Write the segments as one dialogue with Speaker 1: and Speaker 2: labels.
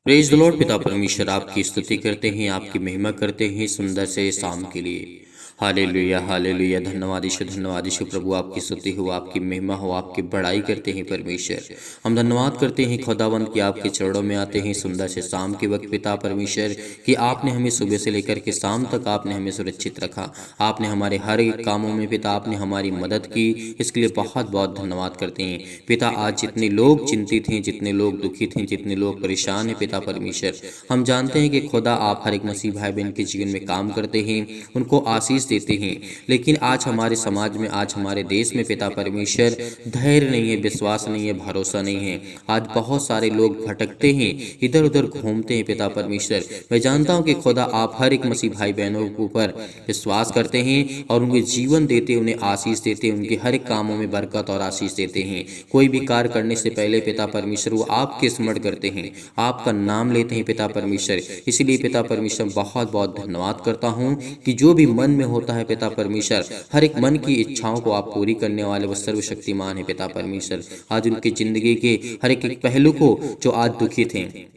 Speaker 1: Praise the Lord. पिता परमेश्वर आपकी स्तुति करते हैं, आपकी महिमा करते हैं सुंदर से शाम के लिए। Hallelujah hallelujah. धन्यवाद यीशु, धन्यवाद यीशु। प्रभु आपकी स्तुति हो, आपकी महिमा हो, आपकी बड़ाई करते हैं परमेश्वर। हम धन्यवाद करते हैं खुदावंद कि आपके चरणों में आते हैं सुंदर से शाम के वक्त पिता परमेश्वर कि आपने हमें सुबह से लेकर के शाम तक आपने हमें सुरक्षित रखा। आपने हमारे हर एक कामों में पिता आपने हमारी मदद की, इसके लिए बहुत बहुत धन्यवाद करते हैं पिता। आज जितने लोग चिंतित हैं, जितने लोग दुखित हैं, जितने लोग परेशान हैं पिता परमेश्वर, हम जानते हैं कि खुदा आप हर एक मसीह भाई बहन के जीवन में काम करते हैं, उनको आशीष देते हैं। लेकिन आज हमारे समाज में, आज हमारे देश में पिता परमेश्वर धैर्य नहीं है, विश्वास नहीं है, भरोसा नहीं है। आज बहुत सारे लोग भटकते हैं, इधर उधर घूमते हैं पिता परमेश्वर। मैं जानता हूं कि खुदा आप हर एक मसीह भाई बहनों के ऊपर विश्वास करते हैं और उनके जीवन देते, उन्हें आशीष देते, उनके हर एक कामों में बरकत और आशीष देते हैं। कोई भी कार्य करने से पहले पिता परमेश्वर वो आपके स्मरण करते हैं, आपका नाम लेते हैं पिता परमेश्वर। इसलिए पिता परमेश्वर बहुत बहुत धन्यवाद करता हूं कि जो भी मन में होता है पिता परमेश्वर, हर एक मन की इच्छाओं को आप पूरी करने वाले वो सर्वशक्तिमान है पिता परमेश्वर। आज उनकी जिंदगी के हर एक पहलू को, जो आज दुखित हैं,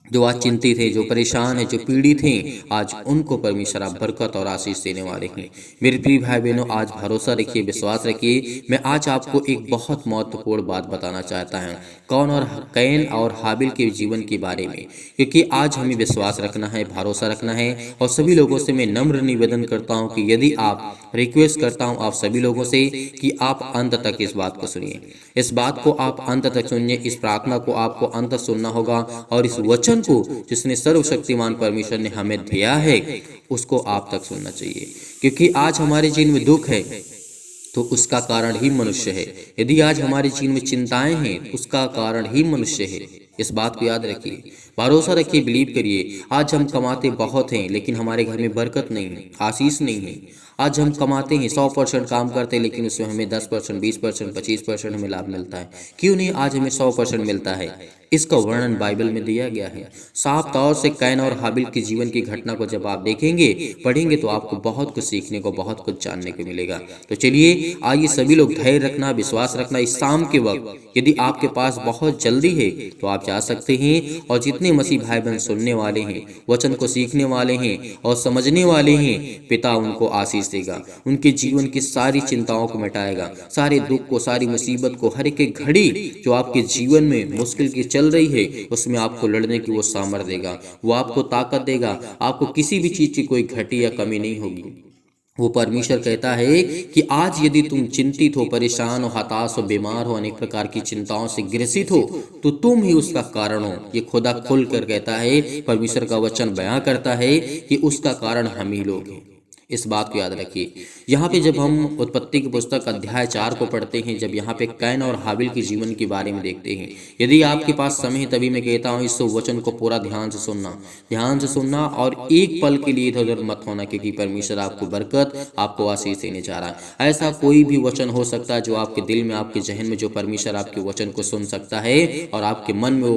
Speaker 1: जो आज चिंतित है, जो परेशान है, जो पीड़ित हैं, आज उनको परमेश्वर आप बरकत और आशीष देने वाले हैं। मेरे प्रिय भाई बहनों, आज भरोसा रखिए, विश्वास रखिए। मैं आज आपको एक बहुत महत्वपूर्ण बात बताना चाहता हूं, कैन और हाबिल के जीवन के बारे में, क्योंकि आज हमें विश्वास रखना है, भरोसा रखना है। और सभी लोगों से मैं नम्र निवेदन करता हूं कि यदि आप रिक्वेस्ट करता हूं आप सभी लोगों से कि आप अंत तक इस बात को सुनिए, इस बात को आप अंत तक सुनिए, इस प्रार्थना को आपको अंत तक सुनना होगा और इस वचन को जिसने सर्वशक्तिमान परमेश्वर ने हमें दिया है उसको आप तक सुनना चाहिए। क्योंकि आज हमारे जीवन में दुख है तो उसका कारण ही मनुष्य है। यदि आज हमारे जीवन में चिंताएं हैं उसका कारण ही मनुष्य है। इस बात को याद रखिए, भरोसा रखिए, बिलीव करिए। आज हम कमाते बहुत हैं लेकिन हमारे घर में बरकत नहीं है, आशीष नहीं है। आज हम कमाते हैं 100% काम करते हैं लेकिन उसमें हमें 10%, 20%, 25% हमें लाभ मिलता है। क्यों नहीं आज हमें 100% मिलता है? इसका वर्णन बाइबल में दिया गया है साफ तौर से। कैन और हाबिल के जीवन की घटना को जब आप देखेंगे, पढ़ेंगे तो आपको बहुत कुछ सीखने को, बहुत कुछ जानने को मिलेगा। तो चलिए आइए सभी लोग धैर्य रखना, विश्वास रखना। इस शाम के वक्त यदि आपके पास बहुत जल्दी है तो आप जा सकते हैं और जितने मसीह भाई बहन सुनने वाले हैं, वचन को सीखने वाले हैं और समझने वाले हैं, पिता उनको आशीष देगा, उनके जीवन की सारी चिंताओं को मिटाएगा, सारे दुख को, सारी मुसीबत को, हर एक घड़ी जो आपके जीवन में मुश्किल की चल रही है उसमें आपको लड़ने की वो सामर्थ्य देगा, वो आपको ताकत देगा। आपको किसी भी चीज की कोई घटी या कमी नहीं होगी। वो परमेश्वर कहता है कि आज यदि तुम चिंतित हो, परेशान हो, हताश हो, बीमार हो, अनेक प्रकार की चिंताओं से ग्रसित हो तो तुम ही उसका कारण हो। ये खुदा खुल कर कहता है, परमेश्वर का वचन बयां करता है कि उसका कारण हम ही लोग हैं। इस बात को याद रखिए। यहाँ पे जब हम उत्पत्ति की पुस्तक अध्याय 4 को पढ़ते हैं, जब यहाँ पे कैन और हाबिल के जीवन के बारे में देखते हैं, यदि आपके पास समय है तभी मैं कहता हूँ इस वचन को पूरा ध्यान से सुनना, ध्यान से सुनना और एक पल के लिए इधर उधर मत होना, क्योंकि परमेश्वर आपको बरकत, आपको आशीष देने जा रहा है। ऐसा कोई भी वचन हो सकता है जो आपके दिल में, आपके जहन में, जो परमेश्वर आपके वचन को सुन सकता है और आपके मन में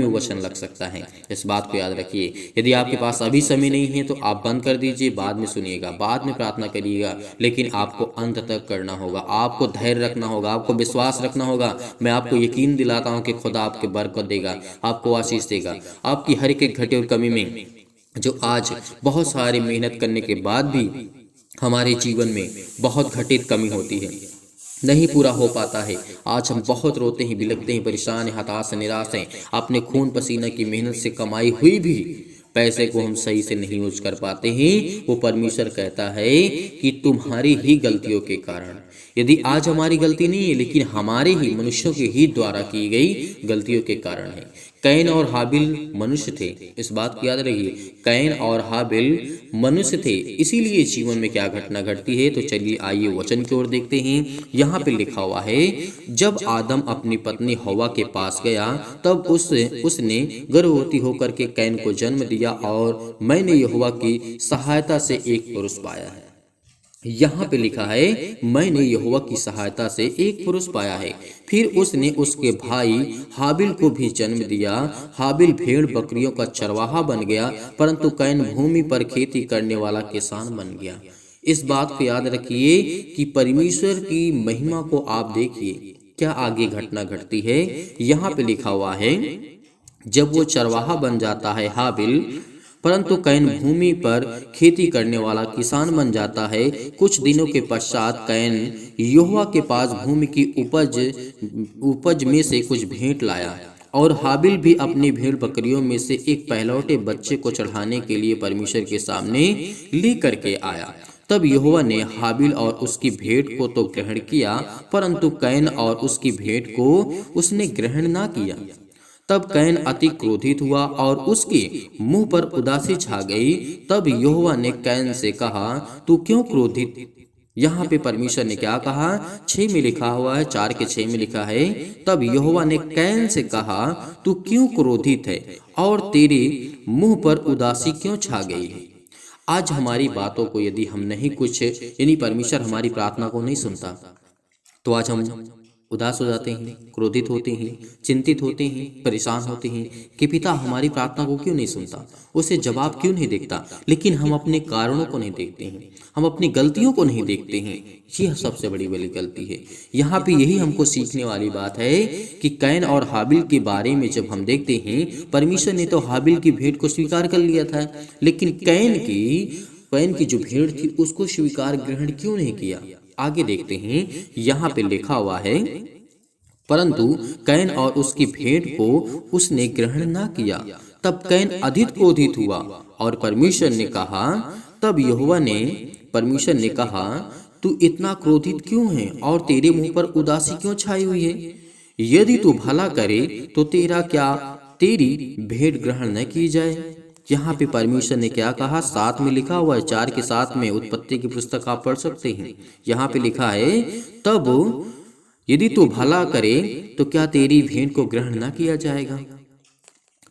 Speaker 1: वो वचन लग सकता है। इस बात को याद रखिए। यदि आपके पास अभी समय नहीं है तो आप बंद कर दीजिए, बाद में सुनिएगा, बाद में प्रार्थना करिएगा, लेकिन आपको अंत तक करना होगा। आपको धैर्य रखना होगा, आपको विश्वास रखना होगा। मैं आपको यकीन दिलाता हूं कि खुदा आपके बरकत देगा, आपको आशीष देगा। आपकी हर एक घटे और कमी में जो आज बहुत सारी मेहनत करने के बाद भी हमारे जीवन में बहुत घटित कमी होती है, नहीं पूरा हो पाता है। आज हम बहुत रोते हैं, बिलखते हैं, परेशान हैं, हताश हैं, निराश हैं। अपने खून पसीना की मेहनत से कमाई हुई भी पैसे को हम सही से नहीं यूज कर पाते हैं। वो परमेश्वर कहता है कि तुम्हारी ही गलतियों के कारण, यदि आज हमारी गलती नहीं है लेकिन हमारे ही, मनुष्यों के ही द्वारा की गई गलतियों के कारण है। कैन और हाबिल मनुष्य थे, इस बात को याद रखिए। कैन और हाबिल मनुष्य थे, इसीलिए जीवन में क्या घटना घटती है। तो चलिए आइए वचन की ओर देखते हैं। यहाँ पे लिखा हुआ है, जब आदम अपनी पत्नी हवा के पास गया तब उसने गर्भवती होकर के कैन को जन्म दिया और मैंने यहोवा की सहायता से एक पुरुष पाया है। यहाँ पे लिखा है, मैंने यहोवा की सहायता से एक पुरुष पाया है। फिर उसने उसके भाई हाबिल को भी जन्म दिया। हाबिल भेड़ बकरियों का चरवाहा बन गया, परंतु कैन भूमि पर खेती करने वाला किसान बन गया। इस बात को याद रखिए कि परमेश्वर की महिमा को आप देखिए, क्या आगे घटना घटती है। यहाँ पे लिखा हुआ है, जब वो चरवाहा बन जाता है हाबिल, परंतु कैन भूमि पर खेती करने वाला किसान बन जाता है। कुछ दिनों के पश्चात कैन यहोवा के पास भूमि की उपज में से कुछ भेंट लाया, और हाबिल भी अपनी भेड़ बकरियों में से एक पहलौठे बच्चे को चढ़ाने के लिए परमेश्वर के सामने लेकर के आया। तब यहोवा ने हाबिल और उसकी भेंट को तो ग्रहण किया, परंतु कैन और उसकी भेंट को उसने ग्रहण ना किया। तब कैन अति क्रोधित हुआ और उसके मुंह पर उदासी छा गई। तब यहोवा ने कैन से कहा, तू क्यों क्रोधित। यहाँ पे परमेश्वर ने क्या कहा, 6 में लिखा हुआ है, 4 के 6 में लिखा है, तब यहोवा ने कैन से कहा, तू क्यों क्रोधित है और तेरे मुंह पर उदासी क्यों छा गई है। आज हमारी बातों को यदि हम नहीं कुछ, यानी परमेश्वर हमारी प्रार्थना को नहीं सुनता, तो आज हम उदास हो जाते हैं, क्रोधित होते हैं, चिंतित होते हैं, परेशान होते हैं कि पिता हमारी प्रार्थना को क्यों नहीं सुनता, उसे जवाब क्यों नहीं देता। लेकिन हम अपने कारणों को नहीं देखते हैं, हम अपनी गलतियों को नहीं देखते हैं। ये सबसे बड़ी गलती है। यहाँ पे यही हमको सीखने वाली बात है कि कैन और हाबिल के बारे में जब हम देखते हैं, परमेश्वर ने तो हाबिल की भेंट को स्वीकार कर लिया था, लेकिन कैन की जो भेंट थी उसको स्वीकार ग्रहण क्यों नहीं किया। आगे देखते हैं, यहाँ पे लिखा हुआ है, परंतु कैन और उसकी भेंट को उसने ग्रहण ना किया। तब कैन अधिक क्रोधित हुआ और परमेश्वर ने कहा, तब यहोवा ने परमेश्वर ने कहा, तू इतना क्रोधित क्यों है और तेरे मुंह पर उदासी क्यों छाई हुई है। यदि तू भला करे तो तेरी भेंट ग्रहण न की जाए। यहाँ पे परमेश्वर ने क्या कहा, 7 में लिखा हुआ है, 4 के 7 में उत्पत्ति की पुस्तक आप पढ़ सकते हैं। यहाँ पे लिखा है, तब यदि तू भला करे तो क्या तेरी भेंट को ग्रहण ना किया जाएगा।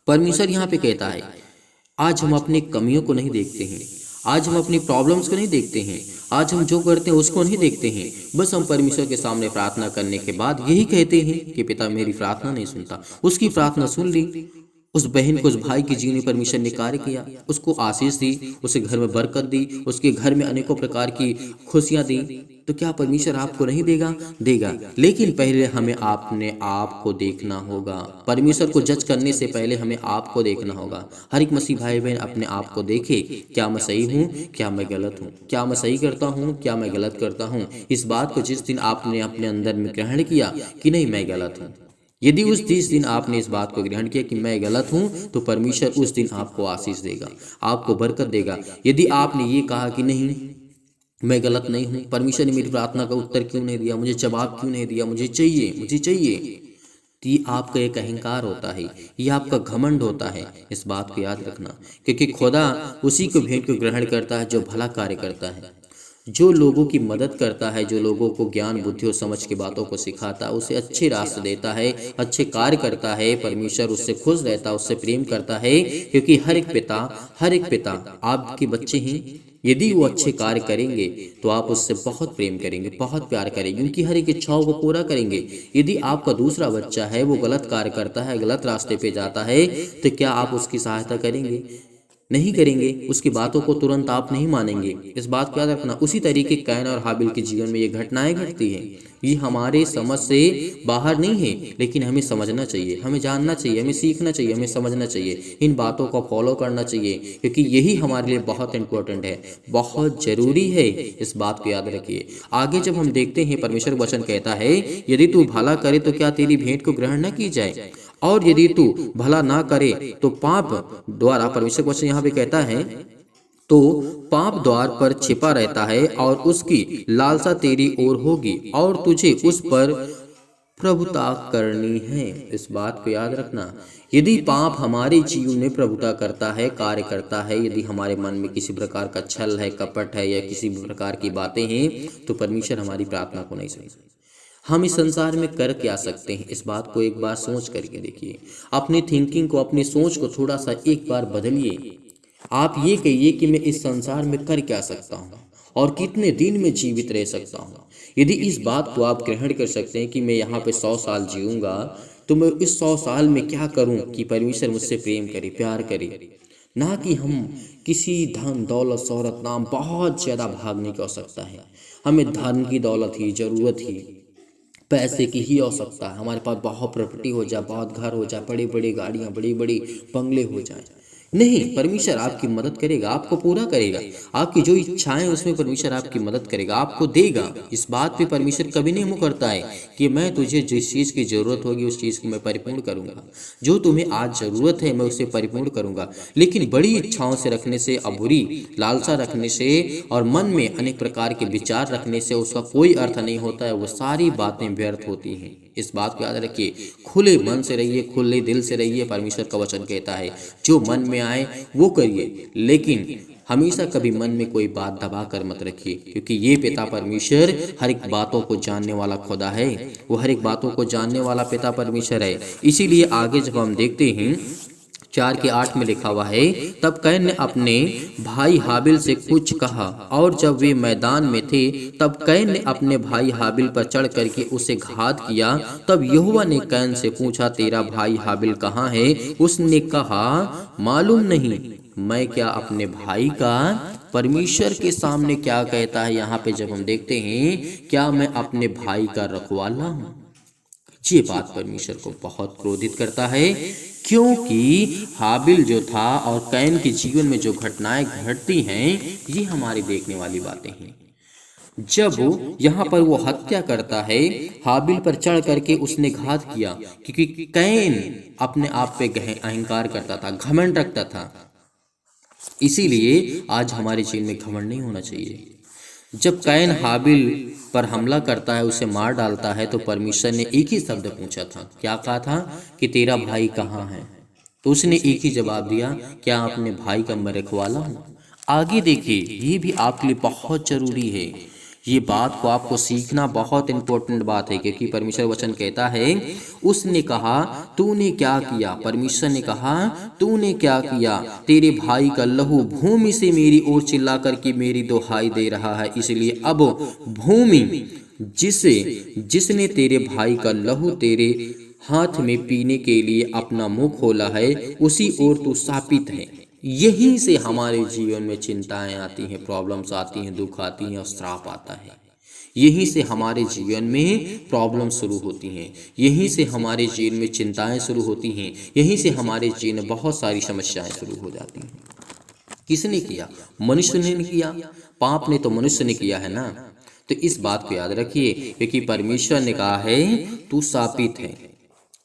Speaker 1: परमेश्वर यहाँ पे कहता है, आज हम अपनी कमियों को नहीं देखते हैं, आज हम अपनी प्रॉब्लम्स को नहीं देखते हैं, आज हम जो करते हैं उसको नहीं देखते हैं। बस हम परमेश्वर के सामने प्रार्थना करने के बाद यही कहते हैं कि पिता मेरी प्रार्थना नहीं सुनता। उसकी प्रार्थना सुन ली, उस बहन को, उस भाई के जीवन में परमेश्वर ने कार्य किया, उसको आशीष दी, उसे घर में बरकत दी, उसके घर में अनेकों प्रकार की खुशियां दी। तो क्या परमेश्वर आपको नहीं देगा? देगा, लेकिन पहले हमें अपने आप को देखना होगा। परमेश्वर को जज करने से पहले हमें आपको देखना होगा। हर एक मसीह भाई बहन अपने आप को देखे, क्या मैं सही हूँ, क्या मैं गलत हूँ, क्या मैं सही करता हूँ, क्या मैं गलत करता हूँ। इस बात को जिस दिन आपने अपने अंदर में ग्रहण किया कि नहीं मैं गलत हूँ, यदि उस 30 दिन आपने इस बात को ग्रहण किया कि मैं गलत हूं, तो परमेश्वर उस दिन आपको आशीष देगा, आपको बरकत देगा। यदि आपने ये कहा कि नहीं मैं गलत नहीं हूं, परमेश्वर ने मेरी प्रार्थना का उत्तर क्यों नहीं दिया, मुझे जवाब क्यों नहीं दिया, मुझे चाहिए, तो ये आपका एक अहंकार होता है, ये आपका घमंड होता है। इस बात को याद रखना, क्योंकि खुदा उसी को भेंट को ग्रहण करता है जो भला कार्य करता है, जो लोगों की मदद करता है, जो लोगों को ज्ञान बुद्धि और समझ की बातों को सिखाता है, उसे अच्छे रास्ते देता है, अच्छे कार्य करता है। परमेश्वर उससे खुश रहता है, उससे प्रेम करता है, क्योंकि हर एक पिता आपके बच्चे हैं। यदि वो अच्छे कार्य करेंगे तो आप उससे बहुत प्रेम करेंगे, बहुत प्यार करेंगे, उनकी हर एक इच्छाओं को पूरा करेंगे। यदि आपका दूसरा बच्चा है, वो गलत कार्य करता है, गलत रास्ते पे जाता है, तो क्या आप उसकी सहायता करेंगे? नहीं करेंगे, उसकी बातों को तुरंत आप नहीं मानेंगे। इस बात को याद रखना। उसी तरीके कैन और हाबिल के जीवन में ये घटनाएं घटती हैं। ये हमारे समझ से बाहर नहीं है, लेकिन हमें समझना चाहिए, हमें जानना चाहिए, हमें सीखना चाहिए, हमें समझना चाहिए, इन बातों को फॉलो करना चाहिए, क्योंकि यही हमारे लिए बहुत इंपॉर्टेंट है, बहुत जरूरी है। इस बात को याद रखिए। आगे जब हम देखते हैं, परमेश्वर वचन कहता है, यदि तू भला करे तो क्या तेरी भेंट को ग्रहण न की जाए, और यदि तू भला ना करे तो पाप द्वारा, परमेश्वर वचन यहाँ पे कहता है, तो पाप द्वार पर छिपा रहता है और उसकी लालसा तेरी ओर होगी और तुझे उस पर प्रभुता करनी है। इस बात को याद रखना। यदि पाप हमारे जीवन में प्रभुता करता है, कार्य करता है, यदि हमारे मन में किसी प्रकार का छल है, कपट है, या किसी भी प्रकार की बातें हैं, तो परमेश्वर हमारी प्रार्थना को नहीं सुनेगा। हम इस संसार में कर क्या सकते हैं, इस बात को एक बार सोच करके देखिए। अपनी थिंकिंग को, अपनी सोच को थोड़ा सा एक बार बदलिए। आप ये कहिए कि मैं इस संसार में कर क्या सकता हूँ, और कितने दिन में जीवित रह सकता हूँ। यदि इस बात को आप ग्रहण कर सकते हैं कि मैं यहाँ पे 100 साल जीऊँगा, तो मैं इस 100 साल में क्या करूँ कि परमेश्वर मुझसे प्रेम करे, प्यार करे। ना कि हम किसी धन दौलत शोहरत नाम बहुत ज़्यादा भागने की आवश्यकता है। हमें धन की दौलत ही ज़रूरत ही, पैसे की ही आवश्यकता है। हमारे पास बहुत प्रॉपर्टी हो जाए, बहुत घर हो जाए, बड़ी बड़ी गाड़ियाँ, बड़ी बड़ी बंगले हो जाए, नहीं, परमेश्वर आपकी मदद करेगा, आपको पूरा करेगा। आपकी जो इच्छाएं उसमें परमेश्वर आपकी मदद करेगा, आपको देगा। इस बात पे परमेश्वर कभी नहीं मुँह करता है कि मैं तुझे जिस चीज़ की ज़रूरत होगी उस चीज़ की मैं परिपूर्ण करूंगा। जो तुम्हें आज ज़रूरत है मैं उसे परिपूर्ण करूंगा। लेकिन बड़ी इच्छाओं से रखने से, बुरी लालसा रखने से और मन में अनेक प्रकार के विचार रखने से उसका कोई अर्थ नहीं होता है। वो सारी बातें व्यर्थ होती हैं। इस बात को याद रखिए। खुले मन से रहिए, खुले दिल से रहिए। परमेश्वर का वचन कहता है जो मन में आए वो करिए, लेकिन हमेशा कभी मन में कोई बात दबा कर मत रखिए, क्योंकि ये पिता परमेश्वर हर एक बातों को जानने वाला खुदा है। वो हर एक बातों को जानने वाला पिता परमेश्वर है। इसीलिए आगे जब हम देखते हैं 4:8 में लिखा हुआ है, तब कैन ने अपने भाई हाबिल से कुछ कहा, और जब वे मैदान में थे तब कैन ने अपने भाई हाबिल पर चढ़ करके उसे घात किया। तब यहोवा ने कैन से पूछा, तेरा भाई हाबिल कहाँ है? उसने कहा, मालूम नहीं। मैं क्या अपने भाई का परमेश्वर के सामने क्या कहता है यहाँ पे जब हम देखते हैं, क्या मैं अपने भाई का रखवाला हूँ? ये बात परमेश्वर को बहुत क्रोधित करता है, क्योंकि हाबिल जो था और कैन के जीवन में जो घटनाएं घटती हैं ये हमारी देखने वाली बातें हैं। जब यहाँ पर वो हत्या करता है, हाबिल पर चढ़ करके उसने घात किया, क्योंकि कैन अपने आप पे अहंकार करता था, घमंड रखता था। इसीलिए आज हमारे जीवन में घमंड नहीं होना चाहिए। जब कैन हाबिल पर हमला करता है, उसे मार डालता है, तो परमेश्वर ने एक ही शब्द पूछा था। क्या कहा था? कि तेरा भाई कहाँ है? तो उसने एक ही जवाब दिया, क्या अपने भाई का मैं रखवाला हूँ? आगे देखिए, ये भी आपके लिए बहुत जरूरी है। ये बात को आपको सीखना बहुत इंपॉर्टेंट बात है, क्योंकि परमेश्वर वचन कहता है, उसने कहा तूने क्या किया? परमेश्वर ने कहा तूने क्या किया? तेरे भाई का लहू भूमि से मेरी ओर चिल्ला करके मेरी दुहाई दे रहा है। इसलिए अब भूमि जिसने तेरे भाई का लहू तेरे हाथ में पीने के लिए अपना मुंह खोला है, उसी ओर तू शापित है। यहीं से हमारे जीवन में चिंताएं आती हैं, प्रॉब्लम्स आती हैं, दुख आती हैं और श्राप आता है। यहीं से हमारे जीवन में प्रॉब्लम शुरू होती हैं, यहीं से हमारे जीवन में चिंताएं शुरू होती हैं, यहीं से हमारे जीवन में बहुत सारी समस्याएं शुरू हो जाती हैं। किसने किया? मनुष्य ने किया। पाप ने तो मनुष्य ने किया है ना। तो इस बात को याद रखिए, क्योंकि परमेश्वर ने कहा है तू शापित है,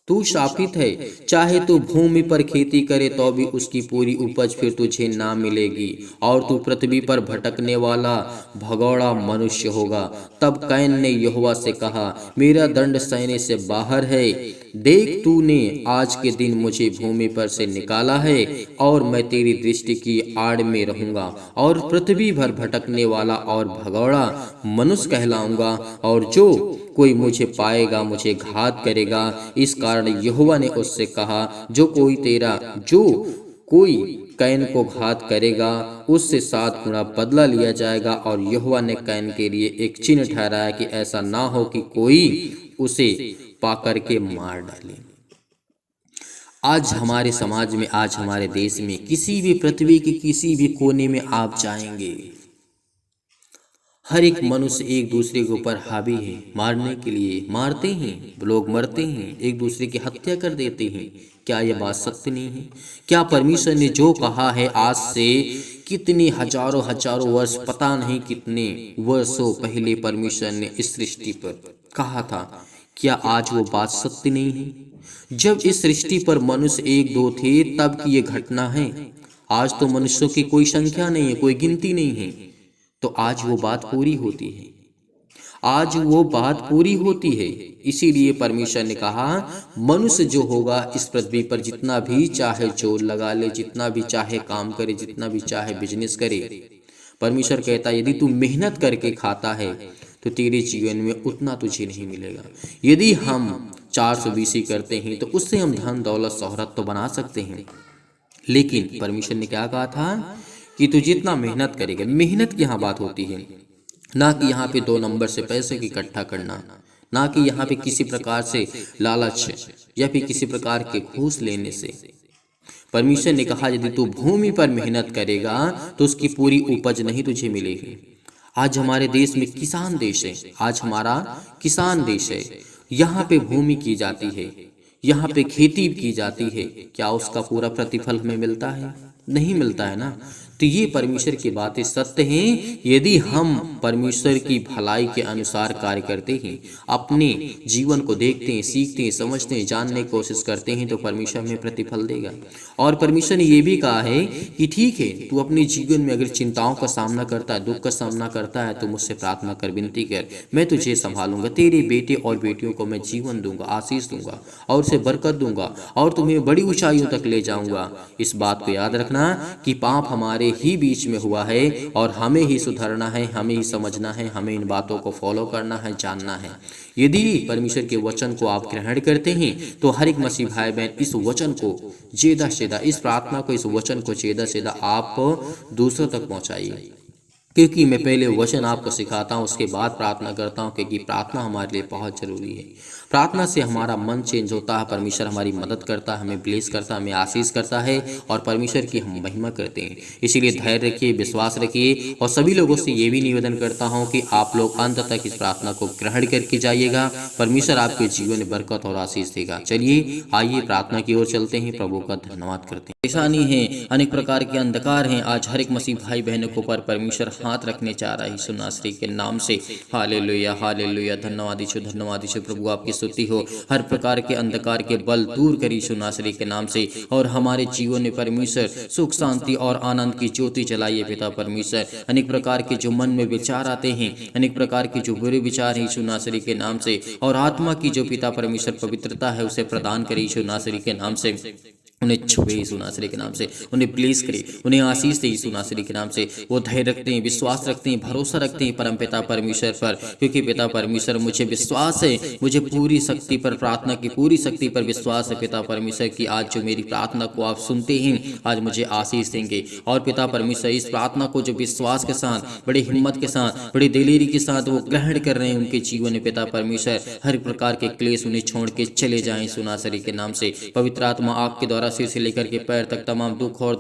Speaker 1: तू शापित है। चाहे तू भूमि पर खेती करे तो भी उसकी पूरी उपज फिर तुझे ना मिलेगी, और तू पृथ्वी पर भटकने वाला भगौड़ा मनुष्य होगा। तब कैन ने यहोवा से कहा, मेरा दंड सहने से बाहर है। देख, तूने आज के दिन मुझे भूमि पर से निकाला है, और मैं तेरी दृष्टि की आड़ में रहूंगा, और पृथ्वी भर भटकने वाला और भगौड़ा मनुष्य कहलाऊंगा, और जो कोई मुझे पाएगा मुझे घात करेगा। इस कारण यहोवा ने उससे कहा, जो कोई कैन को घात करेगा उससे 7 गुना बदला लिया जाएगा। और यहोवा ने कैन के लिए एक चिन्ह ठहराया कि ऐसा ना हो कि कोई उसे पाकर के मार डाले। आज हमारे समाज में, आज हमारे देश में, किसी भी पृथ्वी के किसी भी कोने में आप जाएंगे, हर एक मनुष्य एक दूसरे के ऊपर हावी है, मारने के लिए मारते हैं, लोग मरते हैं, एक दूसरे की हत्या कर देते हैं। क्या यह बात सत्य नहीं है? क्या परमेश्वर ने जो कहा है आज से कितने हजारों वर्ष, पता नहीं कितने वर्षों पहले परमेश्वर ने इस सृष्टि पर कहा था, क्या आज वो बात सत्य नहीं है? जब इस सृष्टि पर मनुष्य 1-2 थे तब की ये घटना है। आज तो मनुष्यों की कोई संख्या नहीं है, कोई गिनती नहीं है, तो आज वो बात पूरी होती है, आज वो बात पूरी होती है। इसीलिए परमेश्वर ने कहा, मनुष्य जो होगा इस पृथ्वी पर, जितना भी चाहे जोर लगा ले, जितना भी चाहे काम करे, जितना भी चाहे बिजनेस करे, परमेश्वर कहता है यदि तू मेहनत करके खाता है तो तेरे जीवन में उतना तुझे नहीं मिलेगा। यदि हम 420 करते हैं तो उससे हम धन दौलत शोहरत तो बना सकते हैं, लेकिन परमेश्वर ने क्या कहा था कि तू जितना मेहनत करेगा, मेहनत की यहाँ बात होती है, ना कि यहाँ पे 2 नंबर से पैसे की इकट्ठा करना, ना कि यहाँ पे किसी प्रकार से लालच या फिर किसी प्रकार के घूस लेने से। परमेश्वर ने कहा यदि तू भूमि पर मेहनत करेगा तो उसकी पूरी उपज नहीं तुझे मिलेगी। आज हमारे देश में किसान देश है, आज हमारा किसान देश है। यहाँ पे भूमि की जाती है, यहाँ पे खेती की जाती है, क्या उसका पूरा प्रतिफल हमें मिलता है? नहीं मिलता है ना। तो ये परमेश्वर की बातें सत्य हैं। यदि हम परमेश्वर की भलाई के अनुसार कार्य करते हैं, अपने जीवन को देखते हैं, सीखते हैं, समझते हैं, जानने की कोशिश करते हैं, तो परमेश्वर हमें प्रतिफल देगा। और परमेश्वर ने ये भी कहा है कि ठीक है, तू अपने जीवन में अगर चिंताओं का सामना करता है, दुख का सामना करता है, तो मुझसे प्रार्थना कर, विनती कर, मैं तुझे संभालूंगा। तेरे बेटे और बेटियों को मैं जीवन दूंगा, आशीष दूंगा और उसे बरकत दूंगा और तुम्हें बड़ी ऊंचाइयों तक ले जाऊंगा। इस बात को याद रखना कि पाप हमारे ही बीच में हुआ है और हमें ही सुधरना है, हमें ही समझना है, हमें इन बातों को फॉलो करना है, जानना है। यदि परमेश्वर के वचन को आप ग्रहण करते हैं तो हर एक मसीह भाई बहन इस वचन को ज्यादा से ज्यादा, इस प्रार्थना को, इस वचन को ज्यादा से ज्यादा आप दूसरों तक पहुंचाइए। क्योंकि मैं पहले वचन आपको सिखाता हूँ, उसके बाद प्रार्थना करता हूँ, क्योंकि प्रार्थना हमारे लिए बहुत जरूरी है। प्रार्थना से हमारा मन चेंज होता है, परमेश्वर हमारी मदद करता है, हमें ब्लेस करता है, हमें आशीष करता है और परमेश्वर की हम महिमा करते हैं। इसीलिए धैर्य रखिए, विश्वास रखिए और सभी लोगों से ये भी निवेदन करता हूँ कि आप लोग अंत तक इस प्रार्थना को ग्रहण करके जाइएगा। परमेश्वर आपके जीवन में बरकत और आशीष देगा। चलिए आइए प्रार्थना की ओर चलते हैं, प्रभु का धन्यवाद करते हैं। परेशानी है, अनेक प्रकार के अंधकार हैं, आज हर एक मसीह भाई बहनों के ऊपर परमेश्वर हाथ रखने चाह रहा है यीशु नासरी के नाम से। हालेलुया हालेलुया, धन्यवाद यीशु, धन्यवाद यीशु। प्रभु आपकी स्तुति हो। हर प्रकार के अंधकार के बल दूर करी यीशु नासरी के नाम से और हमारे जीवन में परमेश्वर सुख शांति और आनंद की ज्योति जलाइए पिता परमेश्वर। अनेक प्रकार के जो मन में विचार आते हैं, अनेक प्रकार के जो बुरे विचार हैं यीशु नासरी के नाम से, और आत्मा की जो पिता परमेश्वर पवित्रता है उसे प्रदान करे यीशु नासरी के नाम से। उन्हें छुए यीशु नासरी के नाम से, उन्हें ब्लेस करे, उन्हें आशीष दे यीशु नासरी के नाम से। वो धैर्य रखते हैं, विश्वास रखते हैं, भरोसा रखते हैं परम पिता परमेश्वर पर, क्योंकि पिता परमेश्वर मुझे विश्वास है, मुझे पूरी शक्ति पर, प्रार्थना की पूरी शक्ति पर विश्वास है पिता परमेश्वर की आज जो मेरी प्रार्थना को आप सुनते हैं आज मुझे आशीष देंगे। और पिता परमेश्वर इस प्रार्थना को जो विश्वास के साथ, बड़ी हिम्मत के साथ, बड़ी दिलेरी के साथ वो ग्रहण कर रहे हैं उनके जीवन में पिता परमेश्वर, हर प्रकार के क्लेश उन्हें छोड़ के चले जाएं यीशु नासरी के नाम से। पवित्र आत्मा आग के द्वारा सिर से लेकर के पैर तक तमाम दुख और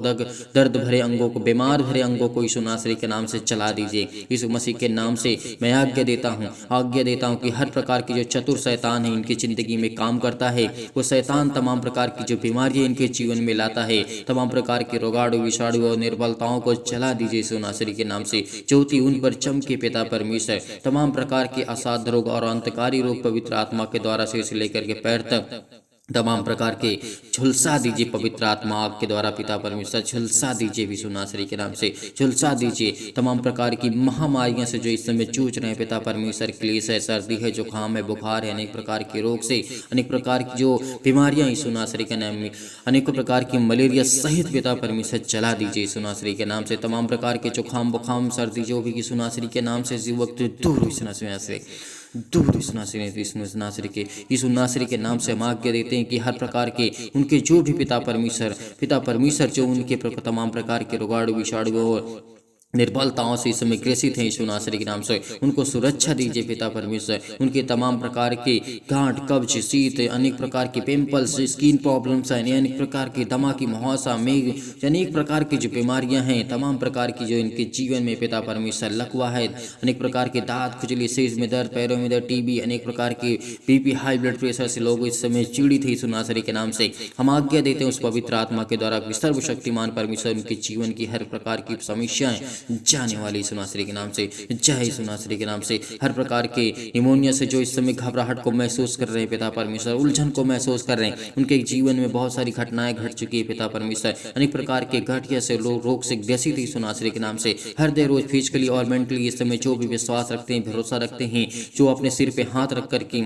Speaker 1: दर्द भरे अंगों को, बीमार भरे अंगों को यीशु नासरी के नाम से चला दीजिए। यीशु मसीह के नाम से मैं आज्ञा देता हूँ कि हर प्रकार की जो चतुर शैतान है इनकी जिंदगी में काम करता है, वो शैतान तमाम प्रकार की जो बीमारियां इनके जीवन में लाता है, तमाम प्रकार के रोगाणु विषाणु और निर्बलताओं को चला दीजिए यीशु नासरी के नाम से। ज्योति उन पर चमके पिता परमेश्वर, तमाम प्रकार के असाध्य रोग और अंतकारी रोग पवित्र आत्मा के द्वारा सिर से लेकर के पैर तक तमाम प्रकार के झुलसा दीजिए पवित्र आत्मा आग के द्वारा पिता परमेश्वर, झुलसा दीजिए यीशु नासरी के नाम से, झुलसा दीजिए तमाम प्रकार की महामारियां से जो इस समय जूझ रहे हैं पिता परमेश्वर। क्लेश है, सर्दी है, जुकाम है, बुखार है, अनेक प्रकार के रोग से, अनेक प्रकार की जो बीमारियां यीशु नासरी के नाम में, अनेकों प्रकार की मलेरिया सहित पिता परमेश्वर चला दीजिए यीशु नासरी के नाम से। तमाम प्रकार के जुकाम बुखाम सर्दी जो भी यीशु नासरी के नाम से इसी वक्त दूर यीशु नासरी के यीशु नासरी के नाम से हम आज्ञा देते हैं कि हर प्रकार के उनके जो भी पिता परमेश्वर जो उनके तमाम प्रकार के रोगाणु विषाणु और निर्बलताओं से इस समय ग्रसित हैं यीशु नासरी के नाम से, उनको सुरक्षा दीजिए पिता परमेश्वर। उनके तमाम प्रकार के गांठ, कब्ज, शीत, अनेक प्रकार के पिंपल्स, स्किन प्रॉब्लम्स हैं, अनेक प्रकार की दमा की मुहासा, मेघ, अनेक प्रकार की जो बीमारियां हैं, तमाम प्रकार की जो इनके जीवन में पिता परमेश्वर लकवा है, अनेक प्रकार के दांत, खुजली, सिर में दर्द, पैरों में दर्द, टीबी, अनेक प्रकार के बीपी, हाई ब्लड प्रेशर से लोग इस समय पीड़ित है यीशु नासरी के नाम से। हम आज्ञा देते हैं उस पवित्र आत्मा के द्वारा सर्वशक्तिमान परमेश्वर उनके जीवन की हर प्रकार की समस्याएं जाने वाली यीशु नासरी के नाम से, जय यीशु नासरी के नाम से। हर प्रकार के निमोनिया से जो इस समय घबराहट को महसूस कर रहे हैं पिता परमेश्वर, उलझन को महसूस कर रहे हैं, उनके जीवन में बहुत सारी घटनाएं घट चुकी है पिता परमेश्वर। अनेक प्रकार के गठिया से रोग से ग्रसित यीशु नासरी के नाम से। हर देर रोज फिजिकली और मेंटली इस समय जो भी विश्वास रखते हैं, भरोसा रखते हैं, जो अपने सिर पे हाथ रख करके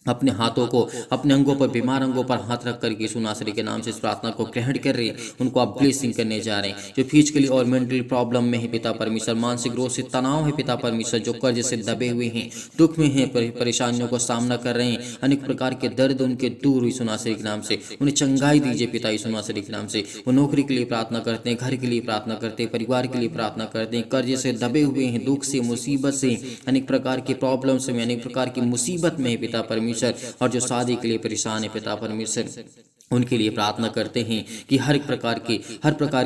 Speaker 1: अपने हाथों को अपने अंगों पर, बीमार अंगों पर हाथ रख करके यीशु नासरी के नाम से इस प्रार्थना को ग्रहण कर रही है। उनको आप ब्लेसिंग करने जा रहे हैं। जो फिजिकली और मेंटली प्रॉब्लम में है पिता परमेश्वर, मानसिक रोग से तनाव है पिता परमेश्वर, जो कर्ज से दबे हुए हैं, दुख में हैं, परेशानियों का सामना कर रहे हैं, अनेक प्रकार के दर्द उनके दूर यीशु नासरी के नाम से उन्हें चंगाई दीजिए पिता यीशु नासरी के नाम से। वो नौकरी के लिए प्रार्थना करते हैं, घर के लिए प्रार्थना करते हैं, परिवार के लिए प्रार्थना करते हैं, कर्ज से दबे हुए हैं, दुख से, मुसीबत से, अनेक प्रकार की प्रॉब्लम से, अनेक प्रकार की मुसीबत में है पिता परमेश्वर, और जो शादी के लिए परेशान है पिता परमेश्वर, उनके लिए प्रार्थना करते हैं कि हर प्रकार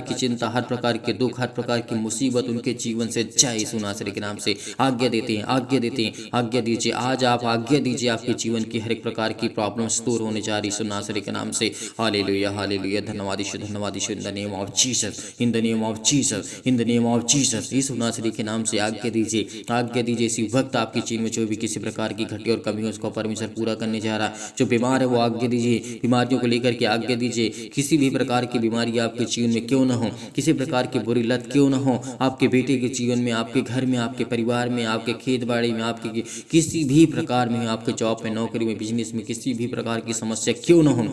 Speaker 1: की चिंता, हर प्रकार के दुख, हर प्रकार की मुसीबत उनके जीवन से जाए यीशु नासरी के नाम से। आज्ञा देते हैं, आज्ञा दीजिए, आज आप आज्ञा दीजिए, आपके जीवन की हर एक प्रकार की प्रॉब्लम्स दूर होने जा रही यीशु नासरी के नाम से। हालेलुया, हालेलुया, धन्यवाद यीशु, धन्यवाद Yeshu, in the name of Jesus, in the name of Jesus, in the name of Jesus, Yeshu नासरी के नाम से आज्ञा दीजिए। इसी वक्त आपके जीवन में जो भी किसी प्रकार की घटी और कमी है उसको परमेश्वर पूरा करने जा रहा है। जो बीमार है वो आज्ञा दीजिए, बीमारियों को लेकर की आज्ञा दीजिए। किसी भी प्रकार की बीमारी आपके जीवन में क्यों न हो, किसी प्रकार की बुरी लत क्यों न हो, आपके बेटे के जीवन में, आपके घर में, आपके परिवार में, आपके खेत बाड़ी में, आपके किसी भी प्रकार में, आपके जॉब में, नौकरी में, बिजनेस में, किसी भी प्रकार की समस्या क्यों न हो,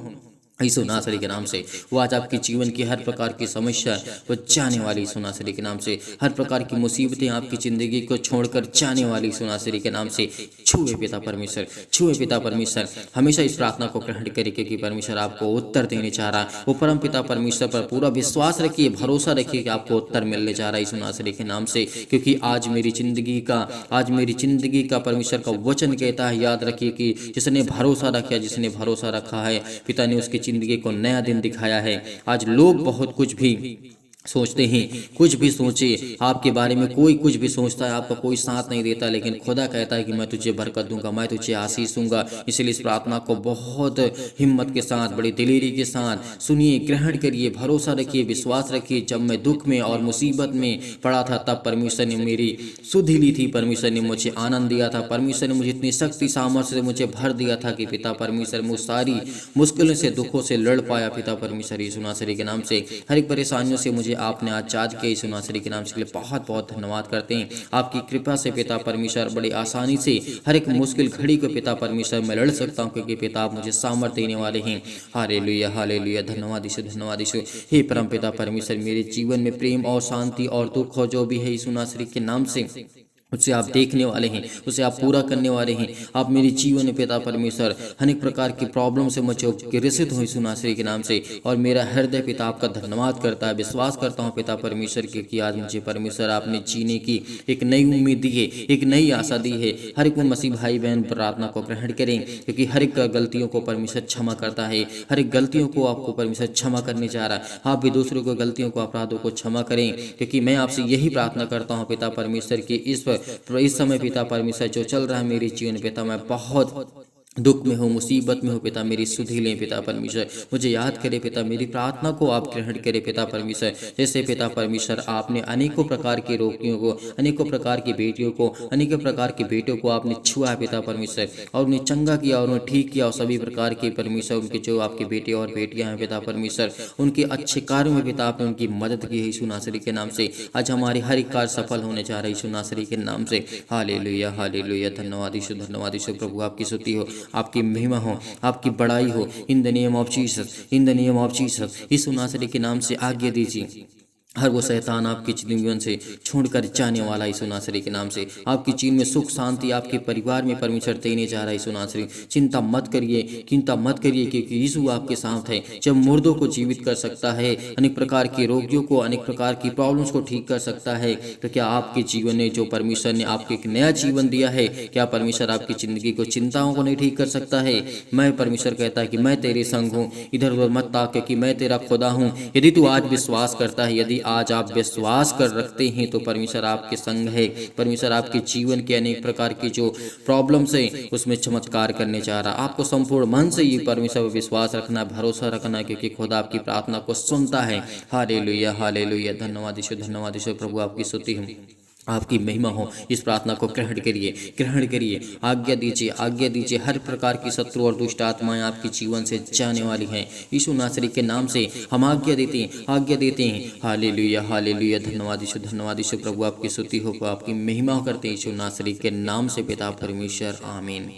Speaker 1: यीशु नासरी के नाम से वो आज आपके जीवन की हर प्रकार की समस्या वो जाने वाली यीशु नासरी के नाम से। हर प्रकार की मुसीबतें आपकी ज़िंदगी को छोड़कर जाने वाली यीशु नासरी के नाम से छुए पिता परमेश्वर, छुए पिता परमेश्वर। हमेशा इस प्रार्थना को ग्रहण करिए क्योंकि परमेश्वर आपको उत्तर देने चाह रहा है। वो परम पिता परमेश्वर पर पूरा विश्वास रखिए, भरोसा रखिए कि आपको उत्तर मिलने जा रहा है यीशु नासरी के नाम से। क्योंकि आज मेरी ज़िंदगी का परमेश्वर का वचन कहता है, याद रखिए कि जिसने भरोसा रखा है पिता ने उसकी जिंदगी को नया दिन दिखाया है। आज लोग बहुत कुछ भी सोचते हैं, कुछ भी सोचे आपके बारे में, कोई कुछ भी सोचता है, आपका कोई साथ नहीं देता, लेकिन खुदा कहता है कि मैं तुझे बरकत दूंगा, मैं तुझे आशीष दूंगा। इसलिए इस प्रार्थना को बहुत हिम्मत के साथ, बड़ी दिलेरी के साथ सुनिए, ग्रहण करिए, भरोसा रखिए, विश्वास रखिए। जब मैं दुख में और मुसीबत में पड़ा था तब परमेश्वर ने मेरी सुधि ली थी, परमेश्वर ने मुझे आनंद दिया था, परमेश्वर ने मुझे इतनी शक्ति सामर्थ्य से मुझे भर दिया था कि पिता परमेश्वर मुझ सारी मुश्किलों से, दुखों से लड़ पाया पिता परमेश्वर यीशु नासरी के नाम से। हर एक परेशानियों से मुझे आपने आजाद किया यीशु नासरी के नाम से। बहुत बहुत धन्यवाद करते हैं आपकी कृपा से पिता परमेश्वर। बड़ी आसानी से हर एक मुश्किल घड़ी को पिता परमेश्वर मैं लड़ सकता हूँ क्योंकि पिता आप मुझे सामर्थ्य देने वाले हैं। हालेलुया, हालेलुया, धन्यवाद यीशु, धन्यवाद यीशु। हे परम पिता परमेश्वर, मेरे जीवन में प्रेम और शांति और दुख हो जो भी है यीशु नासरी के नाम से उसे आप देखने वाले हैं, उसे आप पूरा करने वाले हैं। आप मेरे जीवन में पिता परमेश्वर अनेक प्रकार की प्रॉब्लम से मुझे ग्रसित हो यीशु नासरी के नाम से, और मेरा हृदय पिता आपका धन्यवाद करता है। विश्वास करता हूँ पिता परमेश्वर कि आज मुझे परमेश्वर आपने जीने की एक नई उम्मीद दी है, एक नई आशा दी है। हर एक मसीह भाई बहन प्रार्थना को ग्रहण करें क्योंकि हर एक गलतियों को परमेश्वर क्षमा करता है। हर एक गलतियों को आपको परमेश्वर क्षमा करने जा रहा है। आप भी दूसरों को गलतियों को, अपराधों को क्षमा करें क्योंकि मैं आपसे यही प्रार्थना करता हूँ पिता परमेश्वर की इस समय पिता परमेश्वर जो चल रहा है मेरे जीवन पिता, मैं बहुत दुख में हो, मुसीबत में हो पिता, मेरी सुधि लें पिता परमेश्वर। मुझे याद करे पिता, मेरी प्रार्थना को आप ग्रहण करें पिता परमेश्वर। जैसे पिता परमेश्वर आपने अनेकों प्रकार की रोगियों को, अनेकों प्रकार की बेटियों को, अनेकों प्रकार के बेटों को आपने छुआ है पिता परमेश्वर, और उन्हें चंगा किया और उन्हें ठीक किया। और सभी प्रकार के परमेश्वर उनके जो आपके बेटे और बेटियां हैं पिता परमेश्वर, उनके अच्छे कार्यों में पिता आपने उनकी मदद की है यीशु नासरी के नाम से। आज हमारे हर एक कार्य सफल होने जा रहा है यीशु नासरी के नाम से। हालेलुया, हालेलुया, धन्यवाद यीशु, धन्यवाद यीशु। प्रभु आपकी स्तुति हो, आपकी महिमा हो, आपकी बड़ाई हो। In the name of Jesus, in the name of Jesus, Yeshu नासरी के नाम से आज्ञा दीजिए। हर वो शैतान आपके जीवन से छोड़कर जाने वाला यीशु नासरी के नाम से। आपकी जीवन में सुख शांति आपके परिवार में परमेश्वर देने जा रहा है यीशु नासरी। चिंता मत करिए क्योंकि यीशु आपके साथ है। जब मुर्दों को जीवित कर सकता है, अनेक प्रकार के रोगियों को, अनेक प्रकार की प्रॉब्लम्स को ठीक कर सकता है, तो क्या आपके जीवन में जो परमेश्वर ने आपको एक नया जीवन दिया है, क्या परमेश्वर आपकी जिंदगी को, चिंताओं को नहीं ठीक कर सकता है? मैं परमेश्वर कहता है कि मैं तेरे संग हूँ, इधर उधर मत ताक क्योंकि मैं तेरा खुदा हूँ। यदि तू आज विश्वास करता है, यदि आज आप विश्वास कर रखते हैं तो परमेश्वर आपके संग है। परमेश्वर आपके जीवन के अनेक प्रकार की जो प्रॉब्लम्स है उसमें चमत्कार करने जा रहा। आपको संपूर्ण मन से ये परमेश्वर पर विश्वास रखना, भरोसा रखना क्योंकि खुदा आपकी प्रार्थना को सुनता है। हालेलुया, हालेलुया, धन्यवाद यीशु, धन्यवाद यीशु। प्रभु आपकी स्तुति हो, आपकी महिमा हो। इस प्रार्थना को ग्रहण करिए, ग्रहण करिए। आज्ञा दीजिए, आज्ञा दीजिए। हर प्रकार की शत्रु और दुष्ट आत्माएं आपके जीवन से जाने वाली हैं यीशु नासरी के नाम से। हम आज्ञा देते हैं, आज्ञा देते हैं। हालेलुया, हालेलुया, धन्यवाद यीशु, धन्यवाद यीशु। प्रभु आपकी स्तुति हो, आपकी महिमा करते हैं यीशु नासरी के नाम से पिता परमेश्वर, आमीन।